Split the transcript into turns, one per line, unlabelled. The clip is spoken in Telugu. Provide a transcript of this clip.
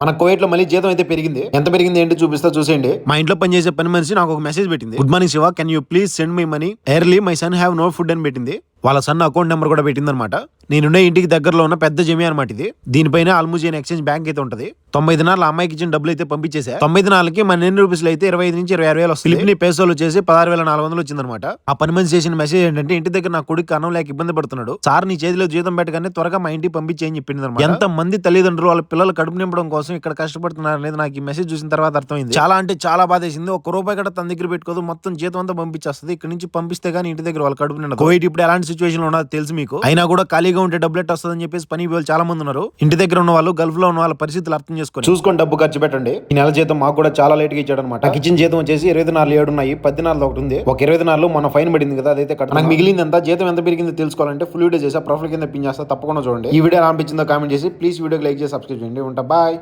మన కువైట్ లో మళ్ళీ జీతం అయితే పెరిగింది. ఎంత పెరిగింది ఏంటి చూపిస్తా చూసేయండి. మా ఇంట్లో పనిచేసే పని మనిషి నాకు ఒక మెసేజ్ పెట్టింది. Good morning Shiva, can you please send me money early, my son have no food అని పెట్టింది. వాళ్ళ సన్ అకౌంట్ నెంబర్ కూడా పెట్టింది అనమాట. నేనుండే ఇంటికి దగ్గరలో ఉన్న పెద్ద జమి అనమాట ఇది. దీనిపైన ఆల్మూజియన్ ఎక్స్చేంజ్ బ్యాంక్ అయితే ఉంటది. 90 దినాలు అమ్మాయికి ఇచ్చిన డబ్బులు అయితే పంపించేసా. 90 దినాలకి మన ఎన్ని రూపీస్ అయితే 25 నుంచి 26 వేలు వస్తుంది. ఫిలిప్ ని పేసోలు చేసి 16,400 వచ్చిందనమాట. ఆ పని మనిషి చేసిన మెసేజ్ ఏంటంటే, ఇంటి దగ్గర నా కొడుకు అన్నం లేక ఇబ్బంది పడుతున్నాడు సార్, నీ చేతిలో జీతం పెట్టగానే త్వరగా మా ఇంటికి పంపించేయని చెప్పింది అనమాట. ఎంత మంది తల్లిదండ్రులు వాళ్ళ పిల్లలు కడుపు నింపడం కోసం ఇక్కడ కష్టపడుతున్నారు అనేది నాకు ఈ మెసేజ్ చూసిన తర్వాత అర్థమైంది. చాలా అంటే చాలా బాధేసింది. ఒక్క రూపాయి కూడా తన దగ్గర పెట్టుకోదు, మొత్తం జీతం అంతా పంపించేస్తుంది. ఇక్కడ నుంచి పంపిస్తే గానీ ఇంటి దగ్గర వాళ్ళ కడుపు నిండదు. కోవిడ్ ఇప్పుడు ఎలాంటి సిచువేషన్ లో ఉన్నదో తెలుసు మీకు. అయినా కూడా ఖాళీగా ఉంటే డబ్బులెట్ వస్తుందని చెప్పేసి పని వాళ్ళు చాలా మంది ఉన్నారు. ఇంటి దగ్గర ఉన్న వాళ్ళు, గల్ఫ్ లో ఉన్న వాళ్ళ పరిస్థితులు అర్థం చూసుకొని డబ్బు ఖర్చు పెట్టండి. ఈ నెల జీతం మాకు కూడా చాలా లేట్ గా ఇచ్చాడు అనమాట. నాకు ఇచ్చిన జీతం వచ్చేసి 20 దినాలు 7 ఉన్నాయి, 10 దినాలు ఒకటి ఉంది. ఒక 20 దినాలు మన ఫైన్ పడింది కదా, అదైతే కట్ట. నాకు మిగిలింది ఎంత, జీతం ఎంత పెరిగిందో తెలుసుకోవాలంటే ఫుల్ వీడియో చేసా, ప్రొఫైల్ కింద పిన్ చేస్తా, తప్పకుండా చూడండి. ఈ వీడియో ఎలా అనిపించిందో కామెంట్ చేసి ప్లీజ్ వీడియోకి లైక్ చేసి సబ్స్క్రైబ్ చేయండి. ఉంటా, బాయ్.